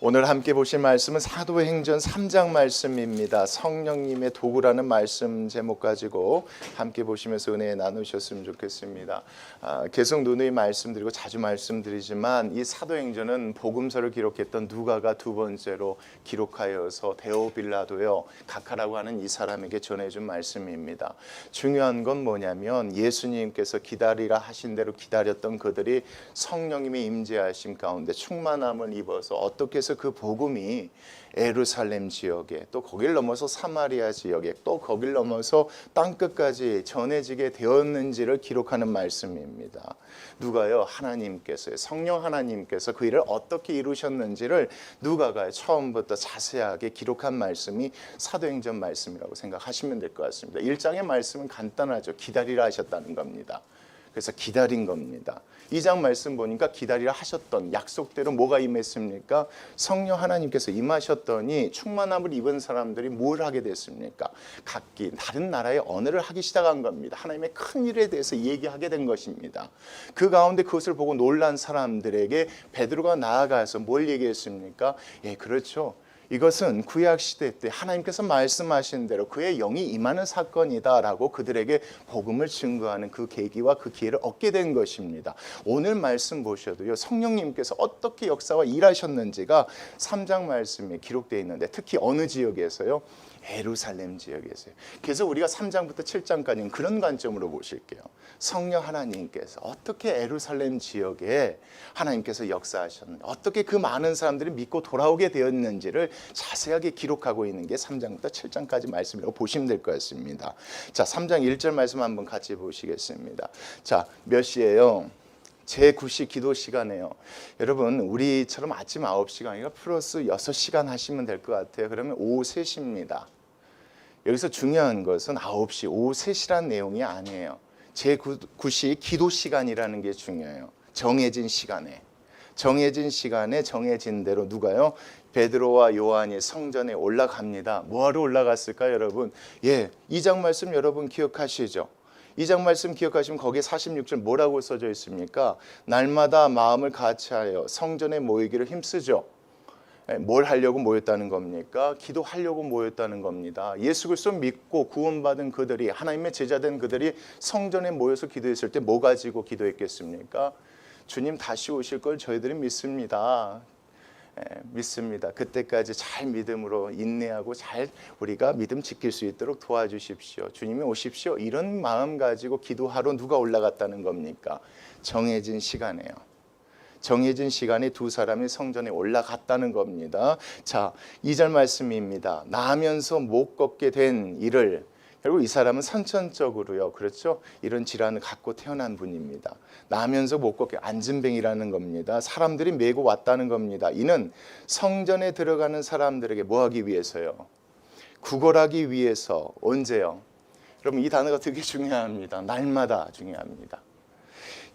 오늘 함께 보실 말씀은 사도행전 3장 말씀입니다. 성령님의 도구라는 말씀 제목 가지고 함께 보시면서 은혜 나누셨으면 좋겠습니다. 계속 누누이 말씀드리고 자주 말씀드리지만 이 사도행전은 복음서를 기록했던 누가가 두 번째로 기록하여서 데오빌라도요 각하라고 하는 이 사람에게 전해준 말씀입니다. 중요한 건 뭐냐면 예수님께서 기다리라 하신 대로 기다렸던 그들이 성령님의 임재하심 가운데 충만함을 입어서 어떻게 해서 그 복음이 예루살렘 지역에 또 거길 넘어서 사마리아 지역에 또 거길 넘어서 땅끝까지 전해지게 되었는지를 기록하는 말씀입니다. 누가요? 하나님께서요. 성령 하나님께서 그 일을 어떻게 이루셨는지를 누가가 처음부터 자세하게 기록한 말씀이 사도행전 말씀이라고 생각하시면 될 것 같습니다. 1장의 말씀은 간단하죠. 기다리라 하셨다는 겁니다. 그래서 기다린 겁니다. 2장 말씀 보니까 기다리라 하셨던 약속대로 뭐가 임했습니까? 성령 하나님께서 임하셨더니 충만함을 입은 사람들이 뭘 하게 됐습니까? 각기 다른 나라의 언어를 하기 시작한 겁니다. 하나님의 큰 일에 대해서 얘기하게 된 것입니다. 그 가운데 그것을 보고 놀란 사람들에게 베드로가 나아가서 뭘 얘기했습니까? 예, 그렇죠. 이것은 구약시대 때 하나님께서 말씀하신 대로 그의 영이 임하는 사건이다라고 그들에게 복음을 증거하는 그 계기와 그 기회를 얻게 된 것입니다. 오늘 말씀 보셔도요, 성령님께서 어떻게 역사와 일하셨는지가 3장 말씀에 기록되어 있는데 특히 어느 지역에서요? 예루살렘 지역에서요. 그래서 우리가 3장부터 7장까지는 그런 관점으로 보실게요. 성령 하나님께서 어떻게 예루살렘 지역에 하나님께서 역사하셨는지, 어떻게 그 많은 사람들이 믿고 돌아오게 되었는지를 자세하게 기록하고 있는 게 3장부터 7장까지 말씀이라고 보시면 될 것 같습니다. 자, 3장 1절 말씀 한번 같이 보시겠습니다. 자, 몇 시예요? 제9시 기도 시간이에요. 여러분 우리처럼 아침 9시간이니까 플러스 6시간 하시면 될 것 같아요. 그러면 오후 3시입니다. 여기서 중요한 것은 9시, 오후 3시란 내용이 아니에요. 제9시 기도 시간이라는 게 중요해요. 정해진 시간에 정해진 대로 누가요? 베드로와 요한이 성전에 올라갑니다. 뭐하러 올라갔을까요, 여러분? 예, 2장 말씀 여러분 기억하시죠? 2장 말씀 기억하시면 거기에 46절 뭐라고 써져 있습니까? 날마다 마음을 같이하여 성전에 모이기를 힘쓰죠. 뭘 하려고 모였다는 겁니까? 기도하려고 모였다는 겁니다. 예수 그리스도 믿고 구원받은 그들이, 하나님의 제자된 그들이 성전에 모여서 기도했을 때 뭐 가지고 기도했겠습니까? 주님 다시 오실 걸 저희들이 믿습니다. 믿습니다. 그때까지 잘 믿음으로 인내하고 잘 우리가 믿음 지킬 수 있도록 도와주십시오. 주님이 오십시오. 이런 마음 가지고 기도하러 누가 올라갔다는 겁니까? 정해진 시간에요. 정해진 시간에 두 사람이 성전에 올라갔다는 겁니다. 자, 2절 말씀입니다. 나면서 못 걷게 된 이를, 결국 이 사람은 선천적으로요, 그렇죠? 이런 질환을 갖고 태어난 분입니다. 나면서 못 걷게, 안진뱅이라는 겁니다. 사람들이 메고 왔다는 겁니다. 이는 성전에 들어가는 사람들에게 뭐 하기 위해서요? 구걸하기 위해서. 언제요? 여러분 이 단어가 되게 중요합니다. 날마다 중요합니다.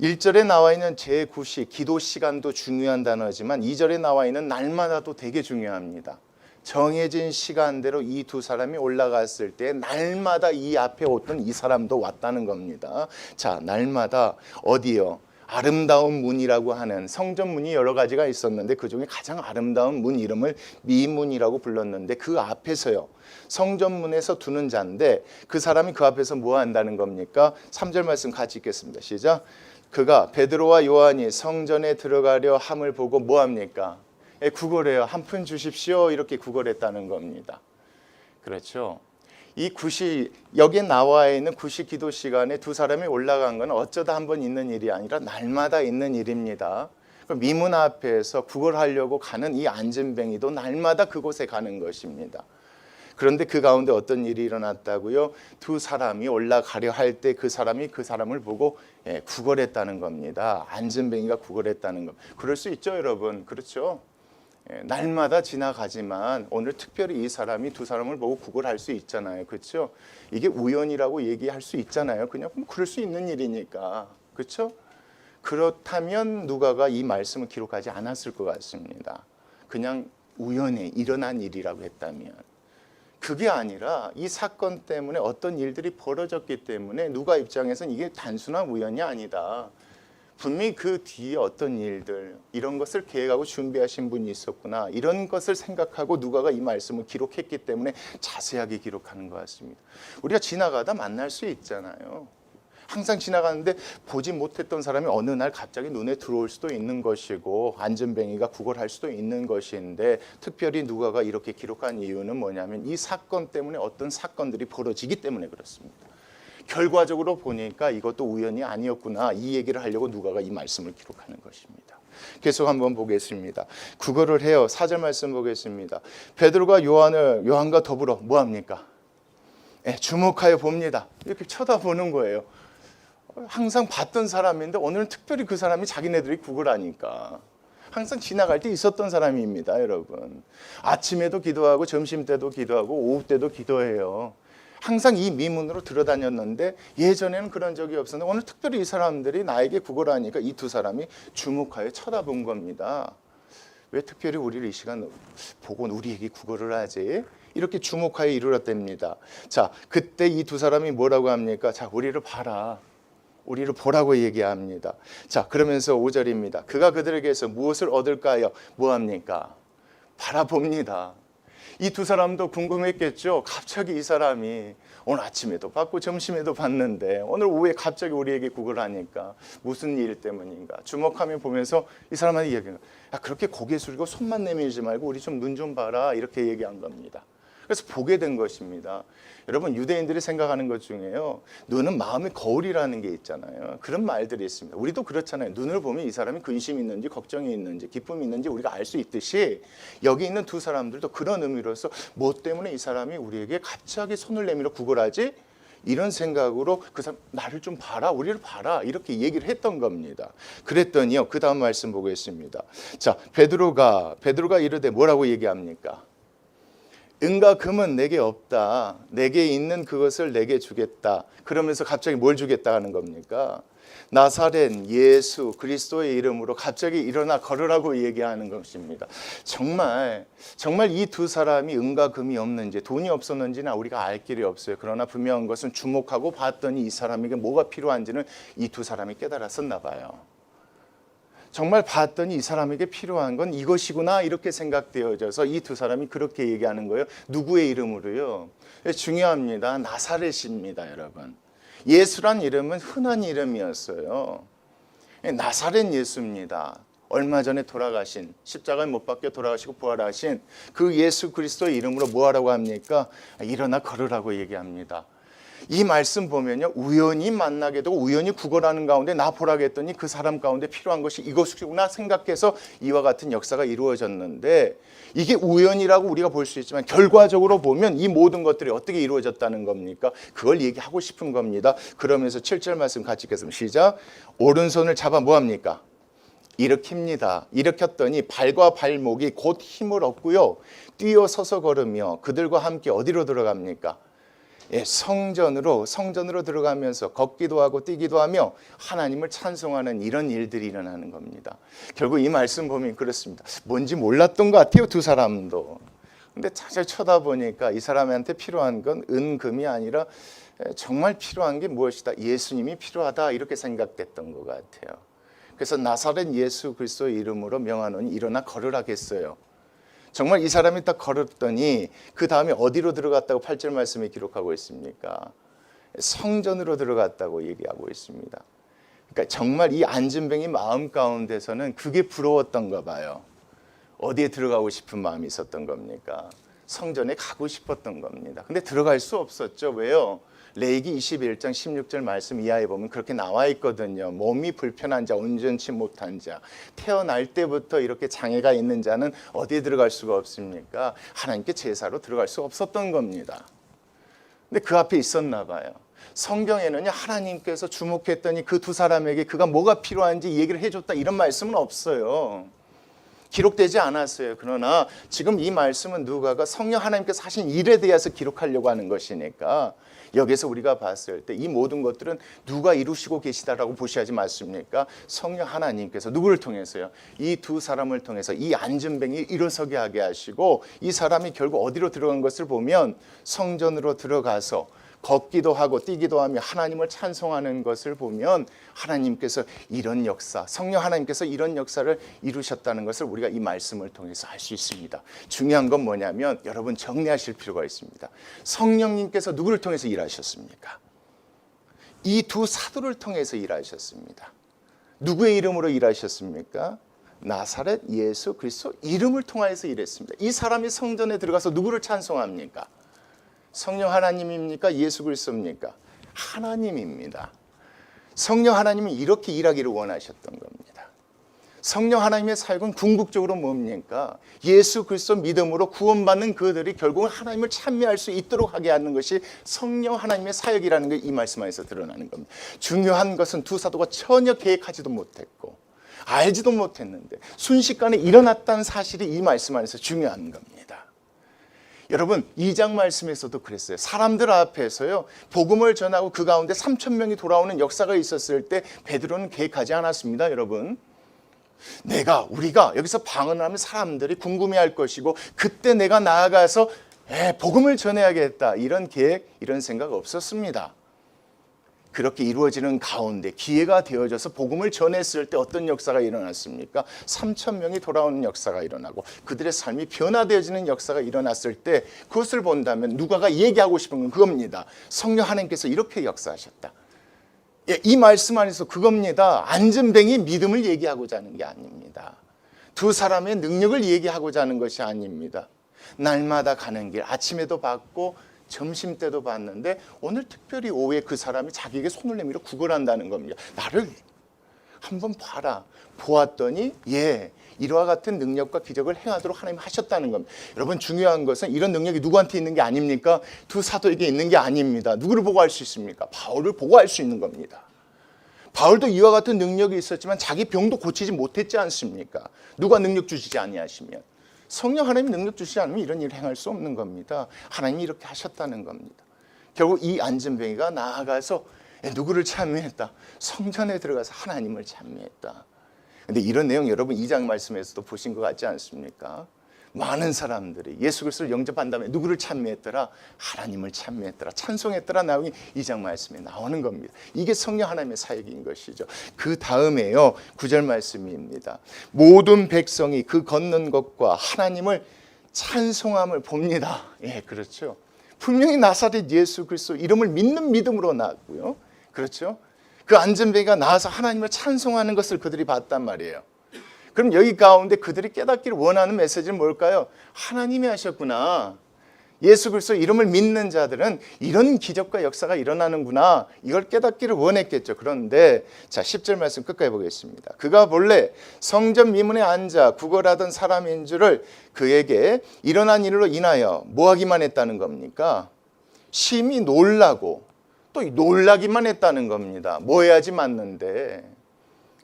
1절에 나와 있는 제9시 기도 시간도 중요한 단어지만 2절에 나와 있는 날마다도 되게 중요합니다. 정해진 시간대로 이 두 사람이 올라갔을 때 날마다 이 앞에 오던 이 사람도 왔다는 겁니다. 자, 날마다 어디요? 아름다운 문이라고 하는 성전 문이 여러 가지가 있었는데 그중에 가장 아름다운 문 이름을 미문이라고 불렀는데 그 앞에서요. 성전문에서 두는 자인데 그 사람이 그 앞에서 뭐 한다는 겁니까? 3절 말씀 같이 읽겠습니다. 시작. 그가 베드로와 요한이 성전에 들어가려 함을 보고 뭐 합니까? 구걸해요. 한 푼 주십시오. 이렇게 구걸했다는 겁니다. 그렇죠. 이 9시, 여기에 나와 있는 9시 기도 시간에 두 사람이 올라간 건 어쩌다 한번 있는 일이 아니라 날마다 있는 일입니다. 미문 앞에서 구걸하려고 가는 이 안진뱅이도 날마다 그곳에 가는 것입니다. 그런데 그 가운데 어떤 일이 일어났다고요? 두 사람이 올라가려 할 때 그 사람이 그 사람을 보고 구걸했다는 겁니다. 안진뱅이가 구걸했다는 것. 그럴 수 있죠, 여러분. 그렇죠? 날마다 지나가지만 오늘 특별히 이 사람이 두 사람을 보고 구걸할 수 있잖아요. 그렇죠? 이게 우연이라고 얘기할 수 있잖아요. 그냥 그럴 수 있는 일이니까. 그렇죠? 그렇다면 누가가 이 말씀을 기록하지 않았을 것 같습니다. 그냥 우연에 일어난 일이라고 했다면. 그게 아니라 이 사건 때문에 어떤 일들이 벌어졌기 때문에 누가 입장에서는 이게 단순한 우연이 아니다. 분명히 그 뒤에 어떤 일들 이런 것을 계획하고 준비하신 분이 있었구나, 이런 것을 생각하고 누가가 이 말씀을 기록했기 때문에 자세하게 기록하는 것 같습니다. 우리가 지나가다 만날 수 있잖아요. 항상 지나가는데 보지 못했던 사람이 어느 날 갑자기 눈에 들어올 수도 있는 것이고 안전뱅이가 구걸할 수도 있는 것인데, 특별히 누가가 이렇게 기록한 이유는 뭐냐면 이 사건 때문에 어떤 사건들이 벌어지기 때문에 그렇습니다. 결과적으로 보니까 이것도 우연이 아니었구나, 이 얘기를 하려고 누가가 이 말씀을 기록하는 것입니다. 계속 한번 보겠습니다. 국어를 해요. 4절 말씀 보겠습니다. 베드로가 요한과 더불어 뭐합니까? 주목하여 봅니다. 이렇게 쳐다보는 거예요. 항상 봤던 사람인데 오늘은 특별히 그 사람이 자기네들이 구걸하니까 항상 지나갈 때 있었던 사람입니다. 여러분, 아침에도 기도하고 점심 때도 기도하고 오후 때도 기도해요. 항상 이 미문으로 들어다녔는데 예전에는 그런 적이 없었는데 오늘 특별히 이 사람들이 나에게 구걸하니까 이 두 사람이 주목하여 쳐다본 겁니다. 왜 특별히 우리를 이 시간 보고 우리에게 구걸을 하지? 이렇게 주목하여 이르렀답니다. 자, 그때 이 두 사람이 뭐라고 합니까? 자, 우리를 봐라, 우리를 보라고 얘기합니다. 자, 그러면서 5절입니다. 그가 그들에게서 무엇을 얻을까요? 뭐합니까? 바라봅니다. 이 두 사람도 궁금했겠죠. 갑자기 이 사람이 오늘 아침에도 봤고 점심에도 봤는데 오늘 오후에 갑자기 우리에게 구걸하니까 무슨 일 때문인가 주목하며 보면서 이 사람한테 얘기해요. 야, 그렇게 고개 숙이고 손만 내밀지 말고 우리 좀 눈 좀 봐라, 이렇게 얘기한 겁니다. 그래서 보게 된 것입니다. 여러분, 유대인들이 생각하는 것 중에요, 눈은 마음의 거울이라는 게 있잖아요. 그런 말들이 있습니다. 우리도 그렇잖아요. 눈을 보면 이 사람이 근심이 있는지 걱정이 있는지 기쁨이 있는지 우리가 알 수 있듯이 여기 있는 두 사람들도 그런 의미로서 뭐 때문에 이 사람이 우리에게 갑자기 손을 내밀어 구걸하지? 이런 생각으로 그 사람 나를 좀 봐라, 우리를 봐라, 이렇게 얘기를 했던 겁니다. 그랬더니요, 그 다음 말씀 보겠습니다. 자, 베드로가 이르되 뭐라고 얘기합니까? 은과 금은 내게 없다, 내게 있는 그것을 내게 주겠다. 그러면서 갑자기 뭘 주겠다 하는 겁니까? 나사렛 예수 그리스도의 이름으로 갑자기 일어나 걸으라고 얘기하는 것입니다. 정말 이 두 사람이 은과 금이 없는지 돈이 없었는지는 우리가 알 길이 없어요. 그러나 분명한 것은 주목하고 봤더니 이 사람에게 뭐가 필요한지는 이 두 사람이 깨달았었나 봐요. 정말 봤더니 이 사람에게 필요한 건 이것이구나, 이렇게 생각되어져서 이 두 사람이 그렇게 얘기하는 거예요. 누구의 이름으로요? 중요합니다. 나사렛입니다. 여러분, 예수란 이름은 흔한 이름이었어요. 나사렛 예수입니다. 얼마 전에 돌아가신, 십자가에 못 박혀 돌아가시고 부활하신 그 예수 그리스도의 이름으로 뭐하라고 합니까? 일어나 걸으라고 얘기합니다. 이 말씀 보면요, 우연히 만나게 되고 우연히 구걸하는 가운데 나 보라고 했더니 그 사람 가운데 필요한 것이 이것이구나 생각해서 이와 같은 역사가 이루어졌는데, 이게 우연이라고 우리가 볼 수 있지만 결과적으로 보면 이 모든 것들이 어떻게 이루어졌다는 겁니까? 그걸 얘기하고 싶은 겁니다. 그러면서 7절 말씀 같이 읽겠습니다. 시작. 오른손을 잡아 뭐합니까? 일으킵니다. 일으켰더니 발과 발목이 곧 힘을 얻고요, 뛰어 서서 걸으며 그들과 함께 어디로 들어갑니까? 성전으로 들어가면서 걷기도 하고 뛰기도 하며 하나님을 찬송하는 이런 일들이 일어나는 겁니다. 결국 이 말씀 보면 그렇습니다. 뭔지 몰랐던 것 같아요, 두 사람도. 근데 자세히 쳐다보니까 이 사람한테 필요한 건 은금이 아니라 정말 필요한 게 무엇이다? 예수님이 필요하다, 이렇게 생각됐던 것 같아요. 그래서 나사렛 예수 그리스도의 이름으로 명하노니 일어나 걸으라겠어요. 정말 이 사람이 딱 걸었더니 그 다음에 어디로 들어갔다고 8절 말씀에 기록하고 있습니까? 성전으로 들어갔다고 얘기하고 있습니다. 그러니까 정말 이 안진뱅이 마음 가운데서는 그게 부러웠던가 봐요. 어디에 들어가고 싶은 마음이 있었던 겁니까? 성전에 가고 싶었던 겁니다. 근데 들어갈 수 없었죠. 왜요? 레위기 21장 16절 말씀 이하에 보면 그렇게 나와 있거든요. 몸이 불편한 자, 온전치 못한 자, 태어날 때부터 이렇게 장애가 있는 자는 어디에 들어갈 수가 없습니까? 하나님께 제사로 들어갈 수 없었던 겁니다. 근데 그 앞에 있었나 봐요. 성경에는요, 하나님께서 주목했더니 그 두 사람에게 그가 뭐가 필요한지 얘기를 해줬다, 이런 말씀은 없어요. 기록되지 않았어요. 그러나 지금 이 말씀은 누가가 성령 하나님께서 하신 일에 대해서 기록하려고 하는 것이니까 여기서 우리가 봤을 때 이 모든 것들은 누가 이루시고 계시다라고 보셔야지 맞습니까? 성령 하나님께서 누구를 통해서요? 이 두 사람을 통해서 이 안전뱅이 일어서게 하게 하시고 이 사람이 결국 어디로 들어간 것을 보면 성전으로 들어가서 걷기도 하고 뛰기도 하며 하나님을 찬송하는 것을 보면 하나님께서 이런 역사, 성령 하나님께서 이런 역사를 이루셨다는 것을 우리가 이 말씀을 통해서 알 수 있습니다. 중요한 건 뭐냐면 여러분 정리하실 필요가 있습니다. 성령님께서 누구를 통해서 일하셨습니까? 이 두 사도를 통해서 일하셨습니다. 누구의 이름으로 일하셨습니까? 나사렛 예수 그리스도 이름을 통하여서 일했습니다. 이 사람이 성전에 들어가서 누구를 찬송합니까? 성령 하나님입니까? 예수 그리스도입니까? 하나님입니다. 성령 하나님이 이렇게 일하기를 원하셨던 겁니다. 성령 하나님의 사역은 궁극적으로 뭡니까? 예수 그리스도 믿음으로 구원받는 그들이 결국은 하나님을 찬미할 수 있도록 하게 하는 것이 성령 하나님의 사역이라는 게 이 말씀 안에서 드러나는 겁니다. 중요한 것은 두 사도가 전혀 계획하지도 못했고 알지도 못했는데 순식간에 일어났다는 사실이 이 말씀 안에서 중요한 겁니다. 여러분 2장 말씀에서도 그랬어요. 사람들 앞에서요 복음을 전하고 그 가운데 3,000명이 돌아오는 역사가 있었을 때 베드로는 계획하지 않았습니다. 여러분 우리가 여기서 방언하면 사람들이 궁금해할 것이고 그때 내가 나아가서 복음을 전해야겠다 이런 계획 이런 생각 없었습니다. 그렇게 이루어지는 가운데 기회가 되어져서 복음을 전했을 때 어떤 역사가 일어났습니까? 3,000명이 돌아오는 역사가 일어나고 그들의 삶이 변화되어지는 역사가 일어났을 때 그것을 본다면 누가가 얘기하고 싶은 건 그겁니다. 성령 하나님께서 이렇게 역사하셨다. 이 말씀 안에서 그겁니다. 안전뱅이 믿음을 얘기하고자 하는 게 아닙니다. 두 사람의 능력을 얘기하고자 하는 것이 아닙니다. 날마다 가는 길 아침에도 봤고 점심 때도 봤는데 오늘 특별히 오후에 그 사람이 자기에게 손을 내밀어 구걸한다는 겁니다. 나를 한번 봐라. 보았더니 이와 같은 능력과 기적을 행하도록 하나님 하셨다는 겁니다. 여러분 중요한 것은 이런 능력이 누구한테 있는 게 아닙니까? 두 사도에게 있는 게 아닙니다. 누구를 보고 할 수 있습니까? 바울을 보고 할 수 있는 겁니다. 바울도 이와 같은 능력이 있었지만 자기 병도 고치지 못했지 않습니까? 누가 능력 주시지 아니하시면 성령 하나님이 능력 주시지 않으면 이런 일을 행할 수 없는 겁니다. 하나님이 이렇게 하셨다는 겁니다. 결국 이 안전뱅이가 나아가서 누구를 찬미했다? 성전에 들어가서 하나님을 찬미했다. 근데 이런 내용 여러분 2장 말씀에서도 보신 것 같지 않습니까? 많은 사람들이 예수 그리스도를 영접한 다음에 누구를 찬미했더라? 하나님을 찬미했더라. 찬송했더라. 내용이 2장 말씀에 나오는 겁니다. 이게 성령 하나님의 사역인 것이죠. 그 다음에요 9절 말씀입니다. 모든 백성이 그 걷는 것과 하나님을 찬송함을 봅니다. 그렇죠. 분명히 나사렛 예수 그리스도 이름을 믿는 믿음으로 나왔고요. 그렇죠. 그 안전뱅이가 나와서 하나님을 찬송하는 것을 그들이 봤단 말이에요. 그럼 여기 가운데 그들이 깨닫기를 원하는 메시지는 뭘까요? 하나님이 하셨구나. 예수 그리스도 이름을 믿는 자들은 이런 기적과 역사가 일어나는구나. 이걸 깨닫기를 원했겠죠. 그런데 자 10절 말씀 끝까지 보겠습니다. 그가 본래 성전 미문에 앉아 구걸하던 사람인 줄을 그에게 일어난 일로 인하여 뭐하기만 했다는 겁니까? 심히 놀라고 또 놀라기만 했다는 겁니다. 뭐 해야지 맞는데.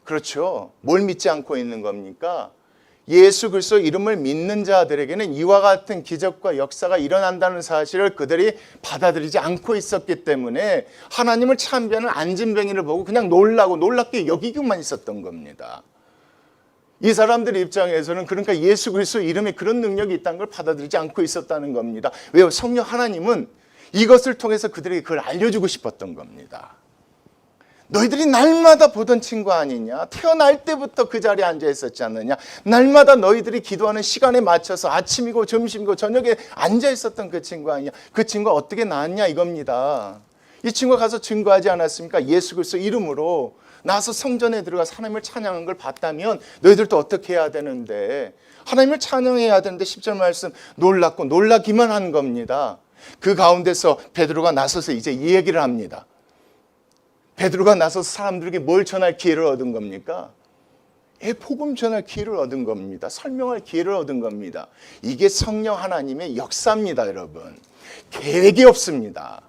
그렇죠. 뭘 믿지 않고 있는 겁니까? 예수 그리스도 이름을 믿는 자들에게는 이와 같은 기적과 역사가 일어난다는 사실을 그들이 받아들이지 않고 있었기 때문에 하나님을 찬미하는 안진뱅이를 보고 그냥 놀랍게 여기고만 있었던 겁니다. 이 사람들 입장에서는 그러니까 예수 그리스도 이름에 그런 능력이 있다는 걸 받아들이지 않고 있었다는 겁니다. 왜요? 성령 하나님은 이것을 통해서 그들에게 그걸 알려주고 싶었던 겁니다. 너희들이 날마다 보던 친구 아니냐? 태어날 때부터 그 자리에 앉아 있었지 않느냐? 날마다 너희들이 기도하는 시간에 맞춰서 아침이고 점심이고 저녁에 앉아 있었던 그 친구 아니냐? 그 친구가 어떻게 나았냐 이겁니다. 이 친구가 가서 증거하지 않았습니까? 예수 그리스도 이름으로 나와서 성전에 들어가서 하나님을 찬양한 걸 봤다면 너희들도 어떻게 해야 되는데? 하나님을 찬양해야 되는데 10절 말씀 놀랍고 놀라기만 한 겁니다. 그 가운데서 베드로가 나서서 이제 이 얘기를 합니다. 베드로가 나서서 사람들에게 뭘 전할 기회를 얻은 겁니까? 복음 전할 기회를 얻은 겁니다. 설명할 기회를 얻은 겁니다. 이게 성령 하나님의 역사입니다, 여러분. 계획이 없습니다.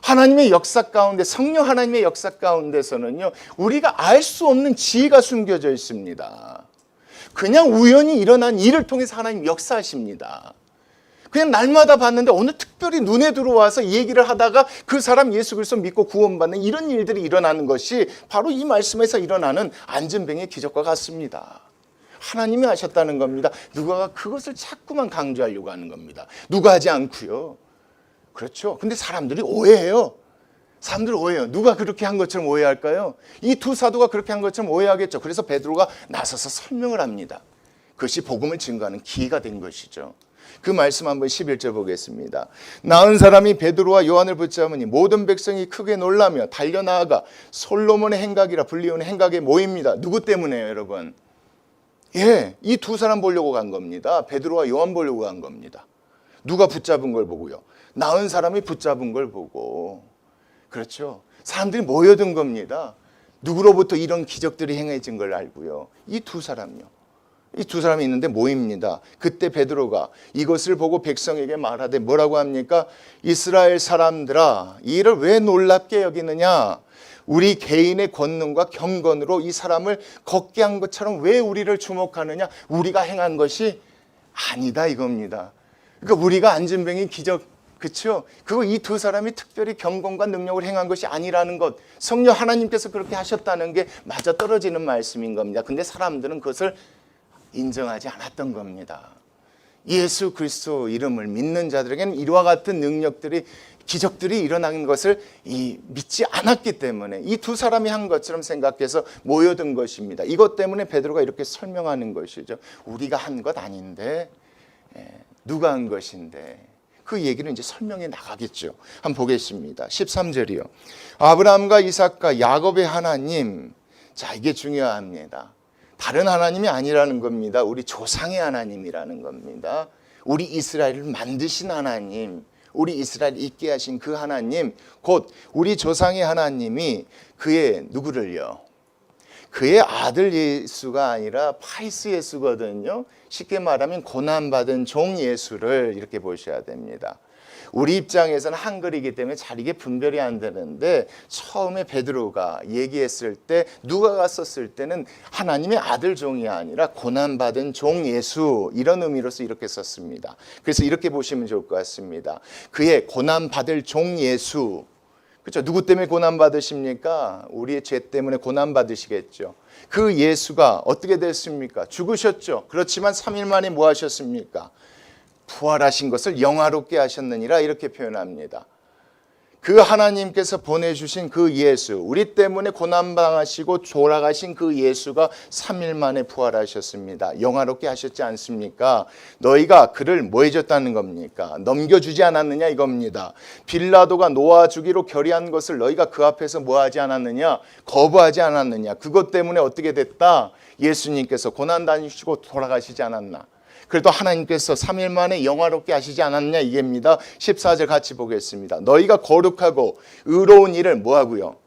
하나님의 역사 가운데, 성령 하나님의 역사 가운데서는요, 우리가 알 수 없는 지혜가 숨겨져 있습니다. 그냥 우연히 일어난 일을 통해서 하나님 역사하십니다. 그냥 날마다 봤는데 어느 특별히 눈에 들어와서 얘기를 하다가 그 사람 예수 그리스도 믿고 구원받는 이런 일들이 일어나는 것이 바로 이 말씀에서 일어나는 안전뱅이의 기적과 같습니다. 하나님이 하셨다는 겁니다. 누가가 그것을 자꾸만 강조하려고 하는 겁니다. 누가 하지 않고요. 그렇죠. 근데 사람들이 오해해요. 사람들이 오해해요. 누가 그렇게 한 것처럼 오해할까요? 이 두 사도가 그렇게 한 것처럼 오해하겠죠. 그래서 베드로가 나서서 설명을 합니다. 그것이 복음을 증거하는 기회가 된 것이죠. 그 말씀 한번 11절 보겠습니다. 나은 사람이 베드로와 요한을 붙잡으니 모든 백성이 크게 놀라며 달려나아가 솔로몬의 행각이라 불리우는 행각에 모입니다. 누구 때문에요, 여러분? 예, 이 두 사람 보려고 간 겁니다. 베드로와 요한 보려고 간 겁니다. 누가 붙잡은 걸 보고요? 나은 사람이 붙잡은 걸 보고. 그렇죠. 사람들이 모여든 겁니다. 누구로부터 이런 기적들이 행해진 걸 알고요. 이 두 사람요. 이 두 사람이 있는데 모입니다. 그때 베드로가 이것을 보고 백성에게 말하되 뭐라고 합니까? 이스라엘 사람들아, 이 일을 왜 놀랍게 여기느냐? 우리 개인의 권능과 경건으로 이 사람을 걷게 한 것처럼 왜 우리를 주목하느냐? 우리가 행한 것이 아니다 이겁니다. 그러니까 우리가 안진뱅이 기적, 그렇죠? 그거 이 두 사람이 특별히 경건과 능력을 행한 것이 아니라는 것, 성령 하나님께서 그렇게 하셨다는 게 맞아떨어지는 말씀인 겁니다. 근데 사람들은 그것을 인정하지 않았던 겁니다. 예수 그리스도 이름을 믿는 자들에게는 이와 같은 능력들이, 기적들이 일어나는 것을 믿지 않았기 때문에 이 두 사람이 한 것처럼 생각해서 모여든 것입니다. 이것 때문에 베드로가 이렇게 설명하는 것이죠. 우리가 한 것 아닌데 누가 한 것인데, 그 얘기를 이제 설명해 나가겠죠. 한번 보겠습니다. 13절이요. 아브라함과 이삭과 야곱의 하나님. 자, 이게 중요합니다. 다른 하나님이 아니라는 겁니다. 우리 조상의 하나님이라는 겁니다. 우리 이스라엘을 만드신 하나님, 우리 이스라엘 있게 하신 그 하나님, 곧 우리 조상의 하나님이 그의 누구를요? 그의 아들 예수가 아니라 파리스 예수거든요. 쉽게 말하면 고난받은 종 예수를 이렇게 보셔야 됩니다. 우리 입장에서는 한글이기 때문에 잘 이게 분별이 안 되는데, 처음에 베드로가 얘기했을 때, 누가가 썼을 때는 하나님의 아들 종이 아니라 고난받은 종 예수, 이런 의미로서 이렇게 썼습니다. 그래서 이렇게 보시면 좋을 것 같습니다. 그의 고난받을 종 예수, 그렇죠? 누구 때문에 고난받으십니까? 우리의 죄 때문에 고난받으시겠죠. 그 예수가 어떻게 됐습니까? 죽으셨죠. 그렇지만 3일 만에 뭐 하셨습니까? 부활하신 것을 영화롭게 하셨느니라, 이렇게 표현합니다. 그 하나님께서 보내주신 그 예수, 우리 때문에 고난당하시고 돌아가신 그 예수가 3일 만에 부활하셨습니다. 영화롭게 하셨지 않습니까? 너희가 그를 뭐 해줬다는 겁니까? 넘겨주지 않았느냐 이겁니다. 빌라도가 놓아주기로 결의한 것을 너희가 그 앞에서 뭐 하지 않았느냐? 거부하지 않았느냐? 그것 때문에 어떻게 됐다? 예수님께서 고난당하시고 돌아가시지 않았나? 그래도 하나님께서 3일 만에 영화롭게 하시지 않았냐 이게입니다. 14절 같이 보겠습니다. 너희가 거룩하고 의로운 일을 뭐하고요?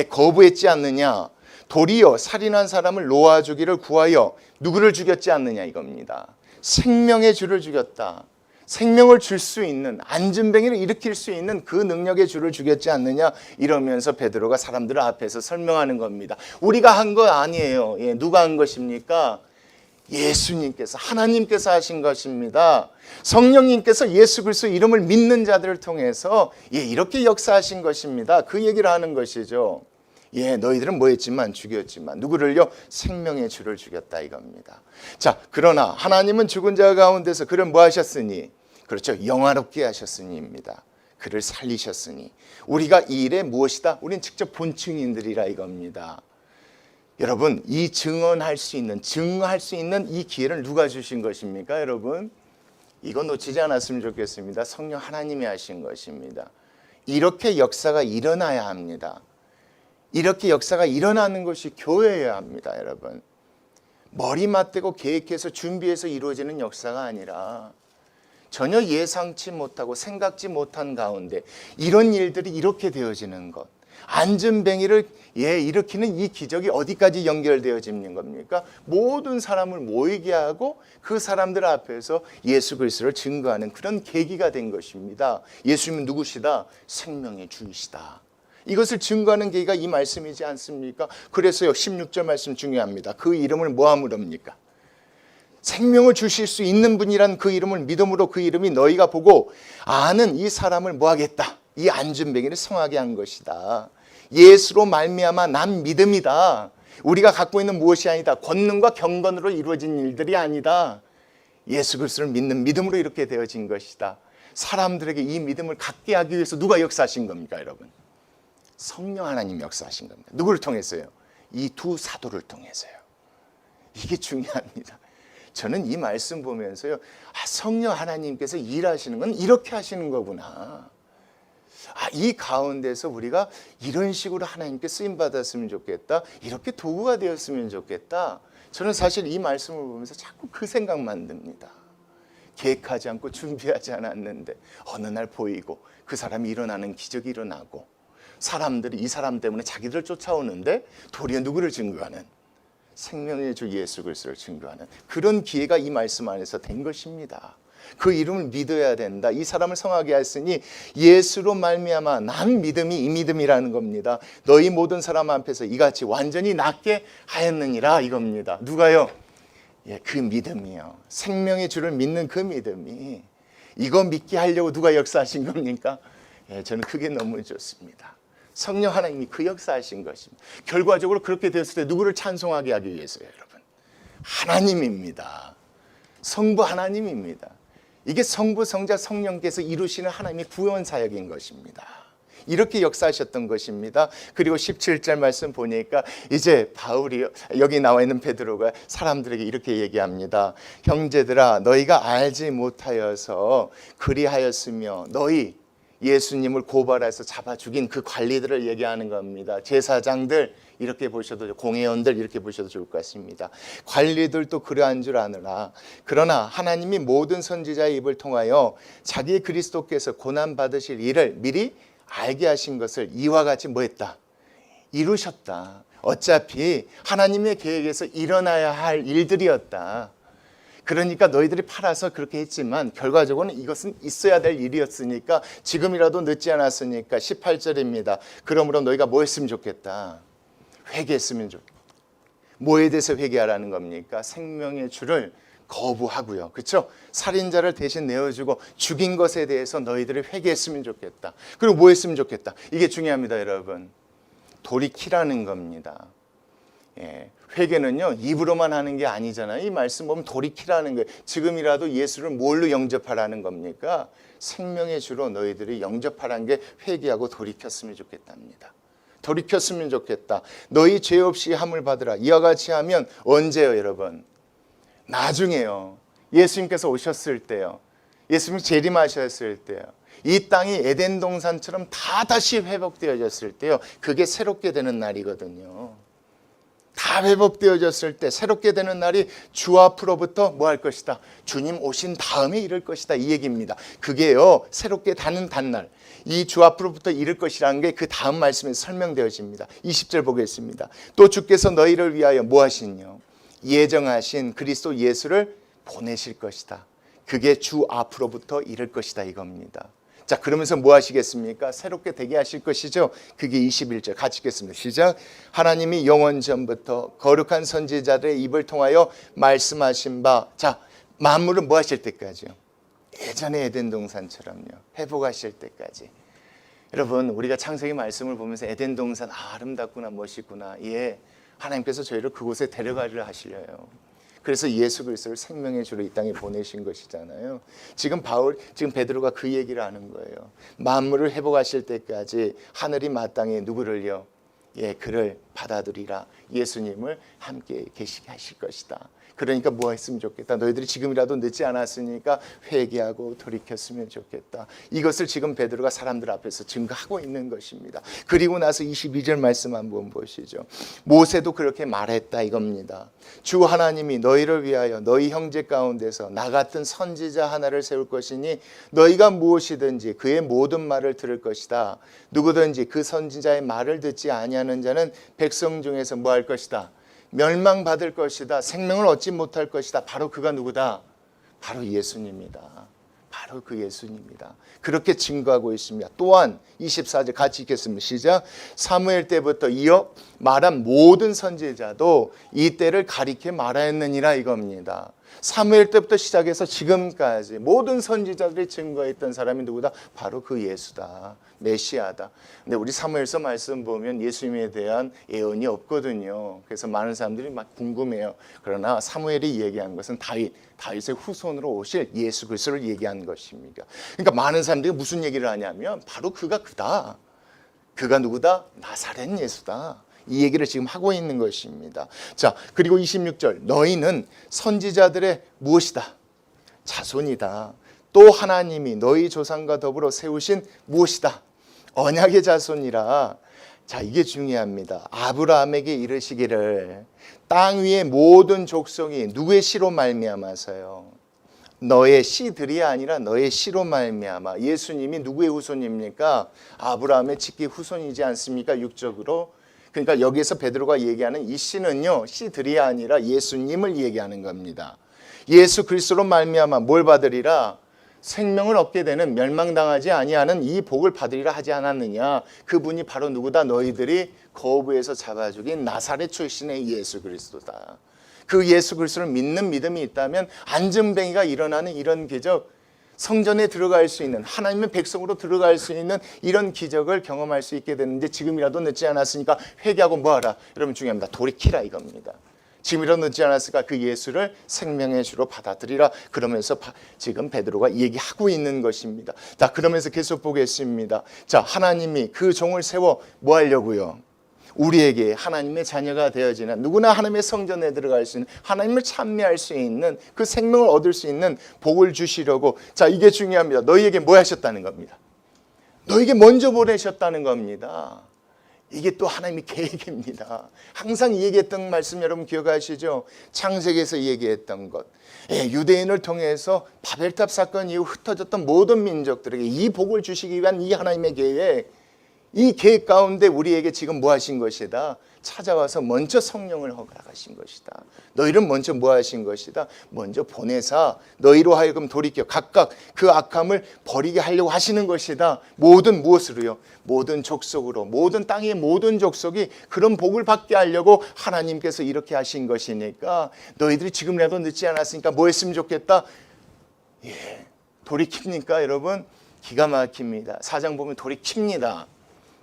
거부했지 않느냐? 도리어 살인한 사람을 놓아주기를 구하여 누구를 죽였지 않느냐 이겁니다. 생명의 주를 죽였다. 생명을 줄 수 있는, 안진뱅이를 일으킬 수 있는 그 능력의 주를 죽였지 않느냐, 이러면서 베드로가 사람들 앞에서 설명하는 겁니다. 우리가 한 거 아니에요. 누가 한 것입니까? 예수님께서, 하나님께서 하신 것입니다. 성령님께서 예수 그리스도 이름을 믿는 자들을 통해서 이렇게 역사하신 것입니다. 그 얘기를 하는 것이죠. 너희들은 뭐 했지만 죽였지만 누구를요? 생명의 주를 죽였다 이겁니다. 자, 그러나 하나님은 죽은 자 가운데서 그를 뭐 하셨으니? 그렇죠, 영화롭게 하셨으니입니다. 그를 살리셨으니 우리가 이 일에 무엇이다? 우린 직접 본 증인들이라 이겁니다. 여러분, 이 증언할 수 있는, 증거할 수 있는 이 기회를 누가 주신 것입니까, 여러분? 이거 놓치지 않았으면 좋겠습니다. 성령 하나님이 하신 것입니다. 이렇게 역사가 일어나야 합니다. 이렇게 역사가 일어나는 것이 교회여야 합니다, 여러분. 머리 맞대고 계획해서 준비해서 이루어지는 역사가 아니라 전혀 예상치 못하고 생각지 못한 가운데 이런 일들이 이렇게 되어지는 것. 안진뱅이를 일으키는 이 기적이 어디까지 연결되어지는 겁니까? 모든 사람을 모이게 하고 그 사람들 앞에서 예수 그리스도를 증거하는 그런 계기가 된 것입니다. 예수님은 누구시다? 생명의 주이시다. 이것을 증거하는 계기가 이 말씀이지 않습니까? 그래서요, 16절 말씀 중요합니다. 그 이름을 뭐함으로입니까? 생명을 주실 수 있는 분이란 그 이름을 믿음으로 그 이름이 너희가 보고 아는 이 사람을 뭐하겠다? 이 안진뱅이를 성하게 한 것이다. 예수로 말미암아 난 믿음이다. 우리가 갖고 있는 무엇이 아니다. 권능과 경건으로 이루어진 일들이 아니다. 예수 그리스도를 믿는 믿음으로 이렇게 되어진 것이다. 사람들에게 이 믿음을 갖게 하기 위해서 누가 역사하신 겁니까, 여러분? 성령 하나님 역사하신 겁니다. 누구를 통해서요? 이 두 사도를 통해서요. 이게 중요합니다. 저는 이 말씀 보면서요, 성령 하나님께서 일하시는 건 이렇게 하시는 거구나. 이 가운데서 우리가 이런 식으로 하나님께 쓰임 받았으면 좋겠다. 이렇게 도구가 되었으면 좋겠다. 저는 사실 이 말씀을 보면서 자꾸 그 생각만 듭니다. 계획하지 않고 준비하지 않았는데 어느 날 보이고 그 사람이 일어나는 기적이 일어나고 사람들이 이 사람 때문에 자기들 쫓아오는데 도리어 누구를 증거하는, 생명의 주 예수 그리스도를 증거하는 그런 기회가 이 말씀 안에서 된 것입니다. 그 이름을 믿어야 된다. 이 사람을 성하게 했으니 예수로 말미암아 난 믿음이 이 믿음이라는 겁니다. 너희 모든 사람 앞에서 이같이 완전히 낫게 하였느니라 이겁니다. 누가요? 그 믿음이요. 생명의 주를 믿는 그 믿음이, 이거 믿게 하려고 누가 역사하신 겁니까? 저는 그게 너무 좋습니다. 성령 하나님이 그 역사하신 것입니다. 결과적으로 그렇게 되었을 때 누구를 찬송하게 하기 위해서요, 여러분? 하나님입니다. 성부 하나님입니다. 이게 성부, 성자, 성령께서 이루시는 하나님의 구원 사역인 것입니다. 이렇게 역사하셨던 것입니다. 그리고 17절 말씀 보니까 이제 바울이, 여기 나와 있는 베드로가 사람들에게 이렇게 얘기합니다. 형제들아, 너희가 알지 못하여서 그리하였으며, 너희 예수님을 고발해서 잡아 죽인 그 관리들을 얘기하는 겁니다. 제사장들 이렇게 보셔도, 공회원들 이렇게 보셔도 좋을 것 같습니다. 관리들도 그러한 줄 아느라. 그러나 하나님이 모든 선지자의 입을 통하여 자기 그리스도께서 고난 받으실 일을 미리 알게 하신 것을 이와 같이 뭐했다? 이루셨다. 어차피 하나님의 계획에서 일어나야 할 일들이었다. 그러니까 너희들이 팔아서 그렇게 했지만 결과적으로는 이것은 있어야 될 일이었으니까, 지금이라도 늦지 않았으니까 18절입니다. 그러므로 너희가 뭐 했으면 좋겠다? 회개했으면 좋겠다. 뭐에 대해서 회개하라는 겁니까? 생명의 주를 거부하고요. 그렇죠? 살인자를 대신 내어주고 죽인 것에 대해서 너희들이 회개했으면 좋겠다. 그리고 뭐 했으면 좋겠다? 이게 중요합니다, 여러분. 돌이키라는 겁니다. 회개는요, 입으로만 하는 게 아니잖아요. 이 말씀 보면 돌이키라는 거예요. 지금이라도 예수를 뭘로 영접하라는 겁니까? 생명의 주로 너희들이 영접하라는 게 회개하고 돌이켰으면 좋겠답니다. 돌이켰으면 좋겠다. 너희 죄 없이 함을 받으라. 이와 같이 하면 언제요, 여러분? 나중에요. 예수님께서 오셨을 때요. 예수님 재림하셨을 때요. 이 땅이 에덴 동산처럼 다 다시 회복되어졌을 때요. 그게 새롭게 되는 날이거든요. 다 회복되어졌을 때 새롭게 되는 날이 주 앞으로부터 뭐 할 것이다? 주님 오신 다음에 이를 것이다. 이 얘기입니다. 그게요, 새롭게 다는 단날, 이 주 앞으로부터 이를 것이라는 게 그 다음 말씀에 설명되어집니다. 20절 보겠습니다. 또 주께서 너희를 위하여 뭐 하시뇨? 예정하신 그리스도 예수를 보내실 것이다. 그게 주 앞으로부터 이를 것이다 이겁니다. 자, 그러면서 뭐 하시겠습니까? 새롭게 되게 하실 것이죠. 그게 21절 같이 읽겠습니다. 시작. 하나님이 영원 전부터 거룩한 선지자들의 입을 통하여 말씀하신 바, 자, 만물을 뭐 하실 때까지요? 예전에 에덴 동산처럼요. 회복하실 때까지. 여러분, 우리가 창세기 말씀을 보면서 에덴 동산 아름답구나, 멋있구나. 예, 하나님께서 저희를 그곳에 데려가려 하시려요. 그래서 예수 그리스도를 생명의 주로 이 땅에 보내신 것이잖아요. 지금 베드로가 그 얘기를 하는 거예요. 만물을 회복하실 때까지 하늘이 마땅히 누구를요? 그를 받아들이라. 예수님을 함께 계시게 하실 것이다. 그러니까 뭐 했으면 좋겠다? 너희들이 지금이라도 늦지 않았으니까 회개하고 돌이켰으면 좋겠다. 이것을 지금 베드로가 사람들 앞에서 증거하고 있는 것입니다. 그리고 나서 22절 말씀 한번 보시죠. 모세도 그렇게 말했다 이겁니다. 주 하나님이 너희를 위하여 너희 형제 가운데서 나 같은 선지자 하나를 세울 것이니 너희가 무엇이든지 그의 모든 말을 들을 것이다. 누구든지 그 선지자의 말을 듣지 아니하는 자는 백성 중에서 뭐 할 것이다? 멸망받을 것이다. 생명을 얻지 못할 것이다. 바로 그가 누구다? 바로 예수님이다. 바로 그 예수님이다. 그렇게 증거하고 있습니다. 또한 24절 같이 읽겠습니다. 시작. 사무엘 때부터 이어 말한 모든 선지자도 이 때를 가리켜 말하였느니라 이겁니다. 사무엘 때부터 시작해서 지금까지 모든 선지자들이 증거했던 사람이 누구다? 바로 그 예수다. 메시아다. 근데 우리 사무엘서 말씀 보면 예수님에 대한 예언이 없거든요. 그래서 많은 사람들이 막 궁금해요. 그러나 사무엘이 얘기한 것은 다윗의 후손으로 오실 예수 그리스도를 얘기한 것입니다. 그러니까 많은 사람들이 무슨 얘기를 하냐면 바로 그가 그다. 그가 누구다? 나사렛 예수다. 이 얘기를 지금 하고 있는 것입니다. 자, 그리고 26절 너희는 선지자들의 무엇이다? 자손이다. 또 하나님이 너희 조상과 더불어 세우신 무엇이다? 언약의 자손이라. 자, 이게 중요합니다. 아브라함에게 이르시기를 땅 위의 모든 족속이 누구의 씨로 말미암아서요? 너의 씨들이 아니라 너의 씨로 말미암아. 예수님이 누구의 후손입니까? 아브라함의 직계 후손이지 않습니까? 육적으로. 그러니까 여기에서 베드로가 얘기하는 이 씨는요, 씨들이 아니라 예수님을 얘기하는 겁니다. 예수 그리스도로 말미암아 뭘 받으리라? 생명을 얻게 되는, 멸망당하지 아니하는 이 복을 받으리라 하지 않았느냐? 그분이 바로 누구다? 너희들이 거부에서 잡아 죽인 나사렛 출신의 예수 그리스도다. 그 예수 그리스도를 믿는 믿음이 있다면 안전뱅이가 일어나는 이런 기적, 성전에 들어갈 수 있는, 하나님의 백성으로 들어갈 수 있는 이런 기적을 경험할 수 있게 되는데 지금이라도 늦지 않았으니까 회개하고 뭐하라? 여러분 중요합니다. 돌이키라 이겁니다. 지금이라도 늦지 않았으니까 그 예수를 생명의 주로 받아들이라. 그러면서 지금 베드로가 얘기하고 있는 것입니다. 자, 그러면서 계속 보겠습니다. 자, 하나님이 그 종을 세워 뭐 하려고요? 우리에게 하나님의 자녀가 되어지는, 누구나 하나님의 성전에 들어갈 수 있는, 하나님을 찬미할 수 있는 그 생명을 얻을 수 있는 복을 주시려고. 자, 이게 중요합니다. 너희에게 뭐 하셨다는 겁니다. 너희에게 먼저 보내셨다는 겁니다. 이게 또 하나님의 계획입니다. 항상 얘기했던 말씀 여러분 기억하시죠? 창세기에서 얘기했던 것. 유대인을 통해서 바벨탑 사건 이후 흩어졌던 모든 민족들에게 이 복을 주시기 위한 이 하나님의 계획, 이 계획 가운데 우리에게 지금 뭐 하신 것이다? 찾아와서 먼저 성령을 허락하신 것이다. 너희를 먼저 뭐 하신 것이다? 먼저 보내사 너희로 하여금 돌이켜 각각 그 악함을 버리게 하려고 하시는 것이다. 모든 무엇으로요? 모든 족속으로, 모든 땅의 모든 족속이 그런 복을 받게 하려고 하나님께서 이렇게 하신 것이니까 너희들이 지금이라도 늦지 않았으니까 뭐 했으면 좋겠다? 돌이킵니까 여러분? 기가 막힙니다. 4장 보면 돌이킵니다.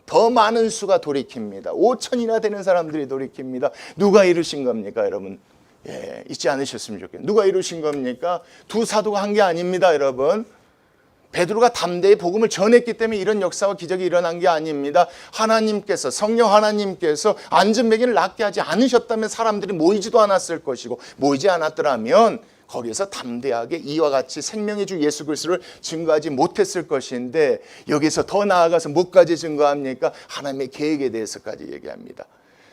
더 많은 수가 돌이킵니다. 5천이나 되는 사람들이 돌이킵니다. 누가 이루신 겁니까 여러분? 잊지 않으셨으면 좋겠어요. 누가 이루신 겁니까? 두 사도가 한 게 아닙니다 여러분. 베드로가 담대히 복음을 전했기 때문에 이런 역사와 기적이 일어난 게 아닙니다. 하나님께서, 성령 하나님께서 안전뱅이를 낫게 하지 않으셨다면 사람들이 모이지도 않았을 것이고, 모이지 않았더라면 거기에서 담대하게 이와 같이 생명의 주 예수 그리스도를 증거하지 못했을 것인데, 여기서 더 나아가서 뭐까지 증거합니까? 하나님의 계획에 대해서까지 얘기합니다.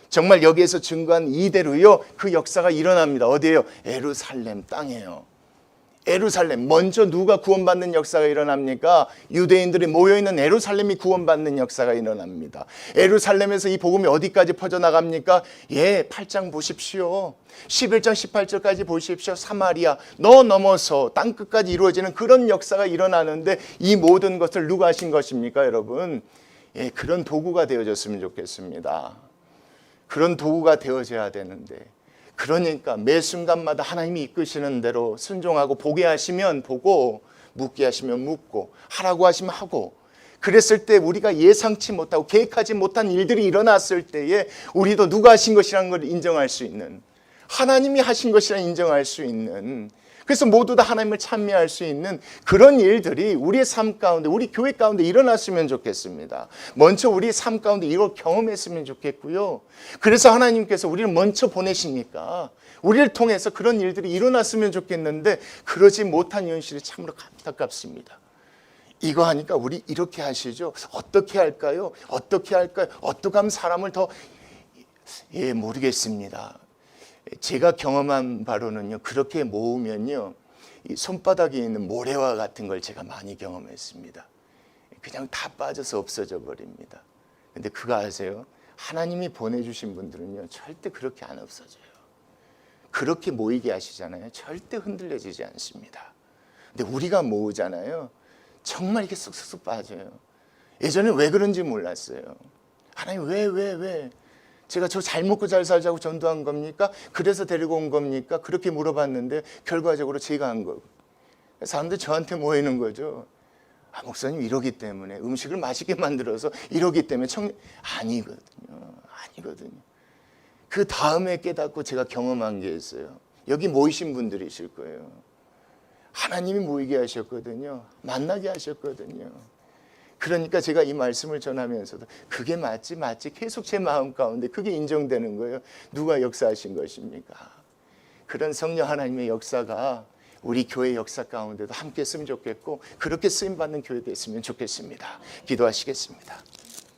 정말 여기에서 증거한 이대로요, 그 역사가 일어납니다. 어디예요? 예루살렘 땅이에요. 예루살렘, 먼저 누가 구원받는 역사가 일어납니까? 유대인들이 모여있는 예루살렘이 구원받는 역사가 일어납니다. 예루살렘에서 이 복음이 어디까지 퍼져나갑니까? 8장 보십시오. 11장 18절까지 보십시오. 사마리아 너 넘어서 땅끝까지 이루어지는 그런 역사가 일어나는데, 이 모든 것을 누가 하신 것입니까 여러분? 그런 도구가 되어졌으면 좋겠습니다. 그런 도구가 되어져야 되는데, 그러니까 매 순간마다 하나님이 이끄시는 대로 순종하고, 보게 하시면 보고, 묻게 하시면 묻고, 하라고 하시면 하고, 그랬을 때 우리가 예상치 못하고 계획하지 못한 일들이 일어났을 때에 우리도 누가 하신 것이라는 걸 인정할 수 있는, 하나님이 하신 것이라 인정할 수 있는, 그래서 모두 다 하나님을 찬미할 수 있는 그런 일들이 우리의 삶 가운데, 우리 교회 가운데 일어났으면 좋겠습니다. 먼저 우리 삶 가운데 이걸 경험했으면 좋겠고요. 그래서 하나님께서 우리를 먼저 보내시니까 우리를 통해서 그런 일들이 일어났으면 좋겠는데, 그러지 못한 현실이 참으로 안타깝습니다. 이거 하니까 우리 이렇게 하시죠. 어떻게 할까요? 어떻게 할까요? 어떻게 하면 사람을 더... 모르겠습니다. 제가 경험한 바로는요, 그렇게 모으면요, 이 손바닥에 있는 모래와 같은 걸 제가 많이 경험했습니다. 그냥 다 빠져서 없어져 버립니다. 근데 그거 아세요? 하나님이 보내주신 분들은요, 절대 그렇게 안 없어져요. 그렇게 모이게 하시잖아요. 절대 흔들려지지 않습니다. 근데 우리가 모으잖아요. 정말 이렇게 쑥쑥 빠져요. 예전에 왜 그런지 몰랐어요. 하나님 왜? 제가 저 잘 먹고 잘 살자고 전도한 겁니까? 그래서 데리고 온 겁니까? 그렇게 물어봤는데 결과적으로 제가 한 거고. 사람들 저한테 모이는 거죠. 아, 목사님 이러기 때문에 음식을 맛있게 만들어서 이러기 때문에 아니거든요. 아니거든요. 그 다음에 깨닫고 제가 경험한 게 있어요. 여기 모이신 분들이실 거예요. 하나님이 모이게 하셨거든요. 만나게 하셨거든요. 그러니까 제가 이 말씀을 전하면서도 그게 맞지 계속 제 마음 가운데 그게 인정되는 거예요. 누가 역사하신 것입니까? 그런 성령 하나님의 역사가 우리 교회 역사 가운데도 함께 했으면 좋겠고 그렇게 쓰임받는 교회 됐으면 좋겠습니다. 기도하시겠습니다.